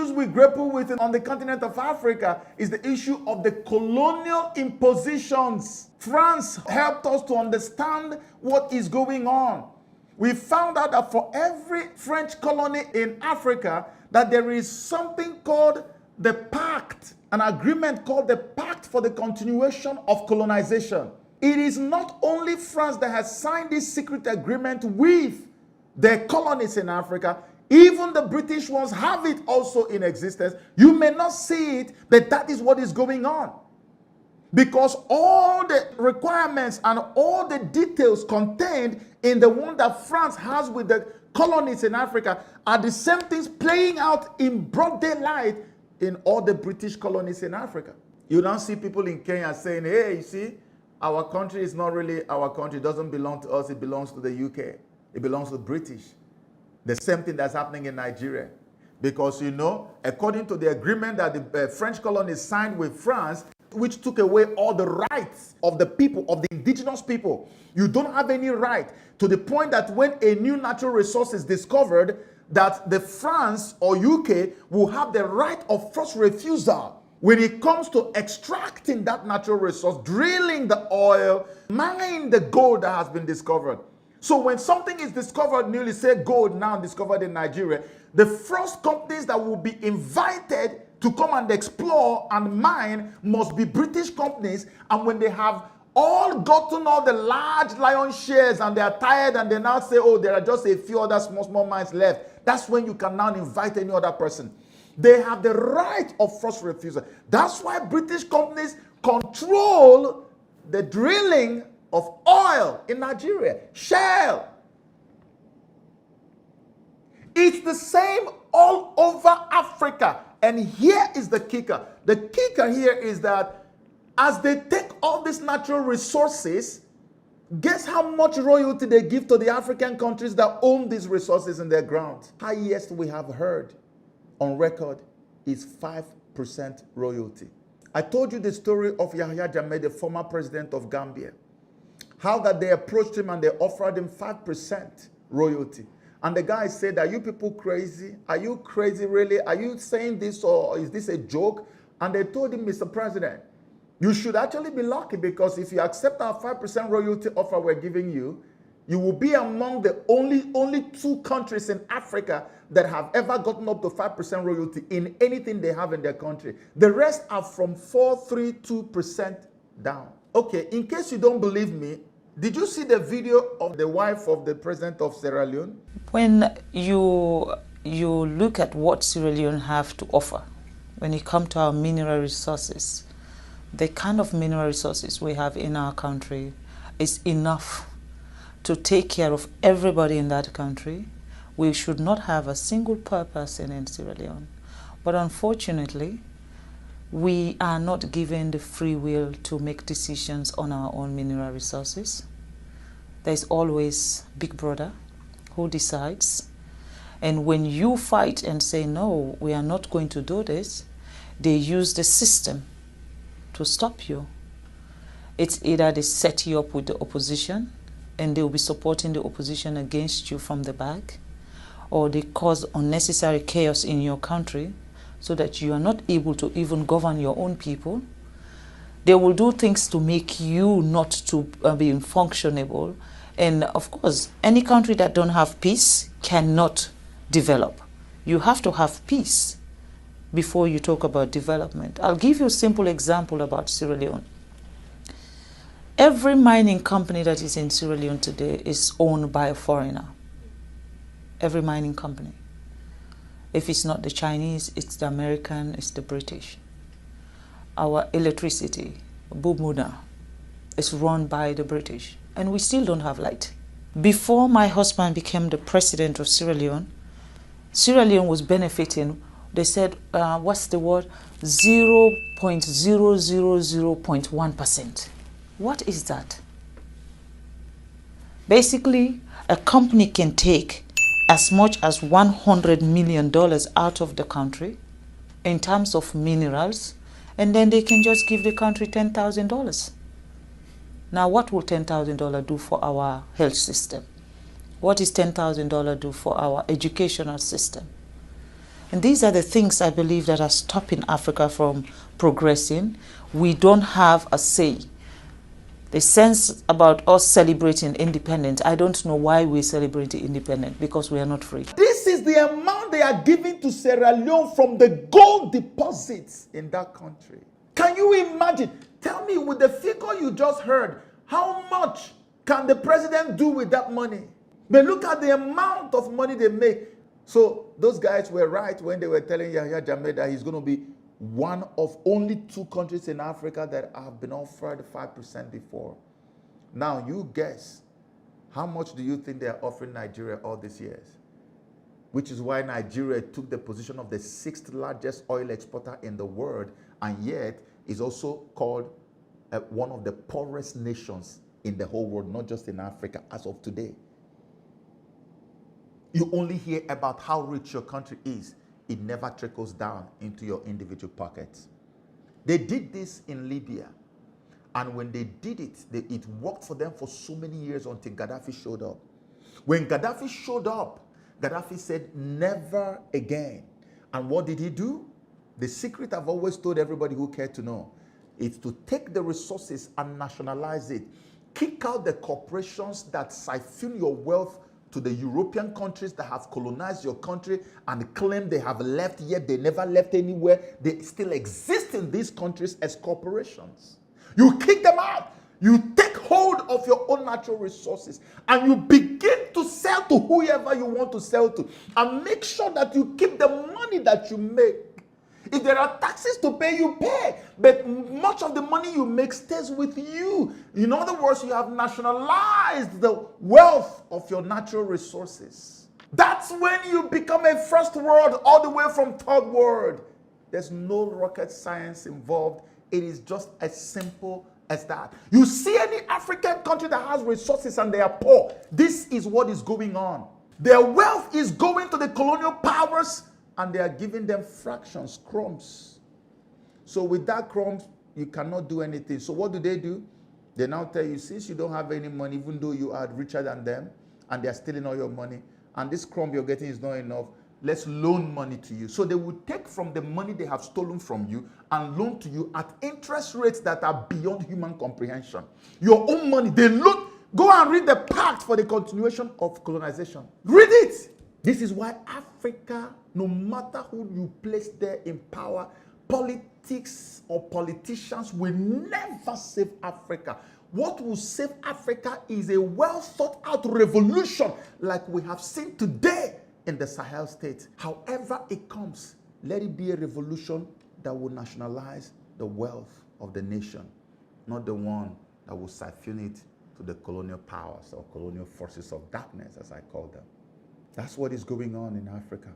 issues we grapple with on the continent of Africa is the issue of the colonial impositions. France helped us to understand what is going on. We found out that for every French colony in Africa, that there is something called the pact, an agreement called the Pact for the Continuation of Colonization. It is not only France that has signed this secret agreement with their colonies in Africa, even the British ones have it also in existence. You may not see it, but that is what is going on. Because all the requirements and all the details contained in the one that France has with the colonies in Africa are the same things playing out in broad daylight in all the British colonies in Africa. You don't see people in Kenya saying, hey, you see, our country is not really our country. It doesn't belong to us. It belongs to the UK. It belongs to the British. The same thing that's happening in Nigeria. Because, you know, according to the agreement that the French colonies signed with France, which took away all the rights of the people, of the indigenous people, you don't have any right, to the point that when a new natural resource is discovered, that the France or UK will have the right of first refusal when it comes to extracting that natural resource, drilling the oil, mining the gold that has been discovered. So when something is discovered newly, say gold now discovered in Nigeria, the first companies that will be invited to come and explore and mine must be British companies. And when they have all gotten all the large lion shares and they are tired and they now say, oh, there are just a few other small mines left, that's when you can now invite any other person. They have the right of first refusal. That's why British companies control the drilling of oil in Nigeria, shale. It's the same all over Africa. And here is the kicker. The kicker here is that as they take all these natural resources, guess how much royalty they give to the African countries that own these resources in their ground? Highest we have heard on record is 5% royalty. I told you the story of Yahya Jammeh, the former president of Gambia. How that they approached him and they offered him 5% royalty. And the guy said, are you people crazy? Are you crazy really? Are you saying this or is this a joke? And they told him, Mr. President, you should actually be lucky, because if you accept our 5% royalty offer we're giving you, you will be among the only 2 countries in Africa that have ever gotten up to 5% royalty in anything they have in their country. The rest are from 4.32% down. Okay, in case you don't believe me, did you see the video of the wife of the president of Sierra Leone? When you look at what Sierra Leone have to offer, when it comes to our mineral resources, the kind of mineral resources we have in our country is enough to take care of everybody in that country. We should not have a single poor person in Sierra Leone. But unfortunately, we are not given the free will to make decisions on our own mineral resources. There's always Big Brother who decides. And when you fight and say, no, we are not going to do this, they use the system to stop you. It's either they set you up with the opposition and they'll be supporting the opposition against you from the back, or they cause unnecessary chaos in your country so that you are not able to even govern your own people. They will do things to make you not to be functionable. And of course, any country that don't have peace cannot develop. You have to have peace before you talk about development. I'll give you a simple example about Sierra Leone. Every mining company that is in Sierra Leone today is owned by a foreigner. Every mining company. If it's not the Chinese, it's the American, it's the British. Our electricity, Bumuna, is run by the British, and we still don't have light. Before my husband became the president of Sierra Leone was benefiting, they said, what's the word? 0.000.1%. What is that? Basically, a company can take as much as $100 million out of the country in terms of minerals, and then they can just give the country $10,000. Now, what will $10,000 do for our health system? What is $10,000 do for our educational system? And these are the things I believe that are stopping Africa from progressing. We don't have a say. The sense about us celebrating independence, I don't know why we celebrate independence, because we are not free. This is the amount they are giving to Sierra Leone from the gold deposits in that country. Can you imagine? Tell me, with the figure you just heard, how much can the president do with that money? But look at the amount of money they make. So those guys were right when they were telling Yahya Jammeh that he's going to be one of only 2 countries in Africa that have been offered 5% before. Now you guess, how much do you think they are offering Nigeria all these years? Which is why Nigeria took the position of the 6th largest oil exporter in the world, and yet is also called one of the poorest nations in the whole world, not just in Africa, as of today. You only hear about how rich your country is. It never trickles down into your individual pockets. They did this in Libya. And when they did it, it worked for them for so many years until Gaddafi showed up. When Gaddafi showed up, Gaddafi said, never again. And what did he do? The secret I've always told everybody who cared to know is to take the resources and nationalize it. Kick out the corporations that siphon your wealth to the European countries that have colonized your country and claim they have left, yet they never left anywhere. They still exist in these countries as corporations. You kick them out. You take hold of your own natural resources and you begin to sell to whoever you want to sell to, and make sure that you keep the money that you make. If there are taxes to pay, you pay. But much of the money you make stays with you. In other words, you have nationalized the wealth of your natural resources. That's when you become a first world all the way from third world. There's no rocket science involved. It is just as simple as that. You see any African country that has resources and they are poor, this is what is going on. Their wealth is going to the colonial powers, and they are giving them fractions, crumbs. So with that crumbs, you cannot do anything. So what do? They now tell you, since you don't have any money, even though you are richer than them, and they are stealing all your money, and this crumb you're getting is not enough, let's loan money to you. So they will take from the money they have stolen from you and loan to you at interest rates that are beyond human comprehension. Your own money, they loan. Go and read the pact for the continuation of colonization. Read it. This is why Africa, no matter who you place there in power, politics or politicians will never save Africa. What will save Africa is a well thought out revolution like we have seen today in the Sahel states. However it comes, let it be a revolution that will nationalize the wealth of the nation, not the one that will siphon it to the colonial powers or colonial forces of darkness, as I call them. That's what is going on in Africa.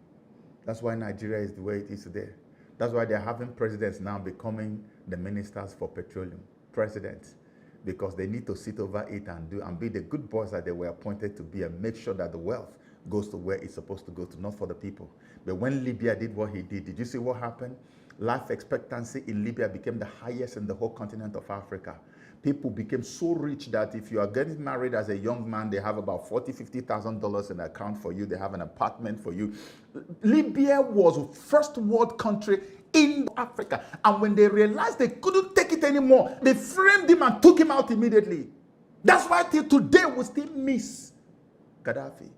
That's why Nigeria is the way it is today. That's why they're having presidents now becoming the ministers for petroleum, presidents, because they need to sit over it and be the good boys that they were appointed to be, and make sure that the wealth goes to where it's supposed to go to, not for the people. But when Libya did what he did you see what happened? Life expectancy in Libya became the highest in the whole continent of Africa. People became so rich that if you are getting married as a young man, they have about $40,000, $50,000 in an account for you. They have an apartment for you. Libya was a first world country in Africa. And when they realized they couldn't take it anymore, they framed him and took him out immediately. That's why till today we still miss Gaddafi.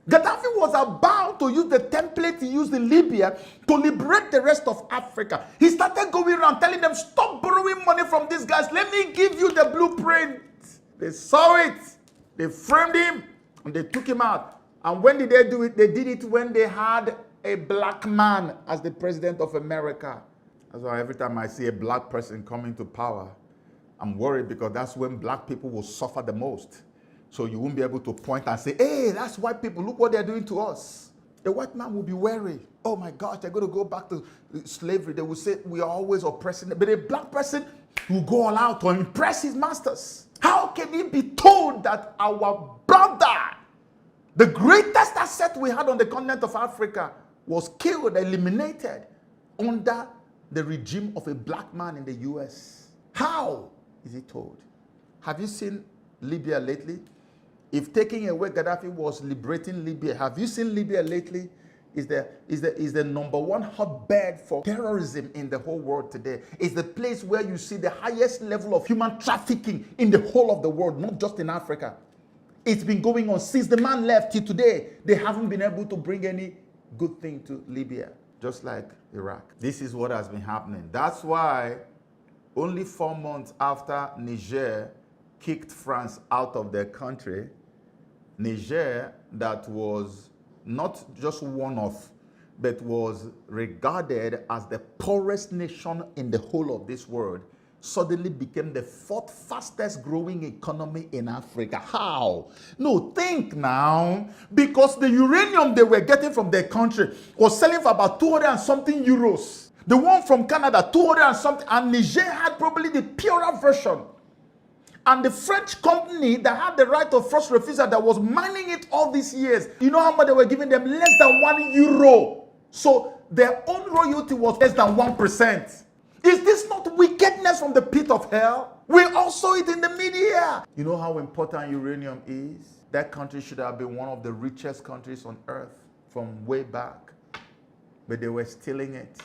Gaddafi was about to use the template he used in Libya to liberate the rest of Africa. He started going around telling them, stop borrowing money from these guys. Let me give you the blueprint. They saw it. They framed him and they took him out. And when did they do it? They did it when they had a black man as the president of America. That's why every time I see a black person coming to power, I'm worried, because that's when black people will suffer the most. So you won't be able to point and say, hey, that's white people. Look what they're doing to us. The white man will be wary. Oh my gosh, they're going to go back to slavery. They will say, we are always oppressing them. But a black person will go all out to impress his masters. How can he be told that our brother, the greatest asset we had on the continent of Africa, was killed, eliminated under the regime of a black man in the US? How is he told? Have you seen Libya lately? If taking away Gaddafi was liberating Libya, have you seen Libya lately? is the number one hotbed for terrorism in the whole world today. It's the place where you see the highest level of human trafficking in the whole of the world, not just in Africa. It's been going on since the man left till today. They haven't been able to bring any good thing to Libya, just like Iraq. This is what has been happening. That's why only 4 months after Niger kicked France out of their country, Niger, that was not just one of, but was regarded as the poorest nation in the whole of this world, suddenly became the 4th fastest growing economy in Africa. How? No, think now. Because the uranium they were getting from their country was selling for about 200 and something euros. The one from Canada, 200 and something, and Niger had probably the purer version. And the French company that had the right of first refusal that was mining it all these years, you know how much they were giving them? Less than €1. So their own royalty was less than 1%. Is this not wickedness from the pit of hell? We all saw it in the media. You know how important uranium is? That country should have been one of the richest countries on earth from way back. But they were stealing it.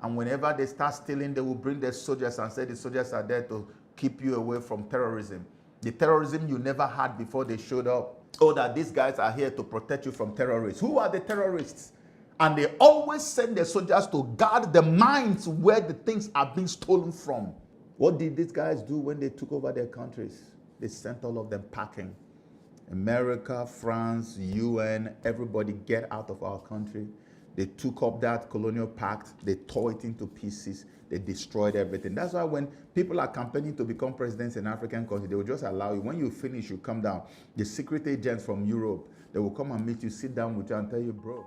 And whenever they start stealing, they will bring their soldiers and say the soldiers are there to keep you away from terrorism. The terrorism you never had before they showed up. Oh, that these guys are here to protect you from terrorists. Who are the terrorists? And they always send their soldiers to guard the mines where the things are being stolen from. What did these guys do when they took over their countries? They sent all of them packing. America, France, UN, everybody get out of our country. They took up that colonial pact, they tore it into pieces, they destroyed everything. That's why when people are campaigning to become presidents in African countries, they will just allow you. When you finish, you come down. The secret agents from Europe, they will come and meet you, sit down with you and tell you, bro,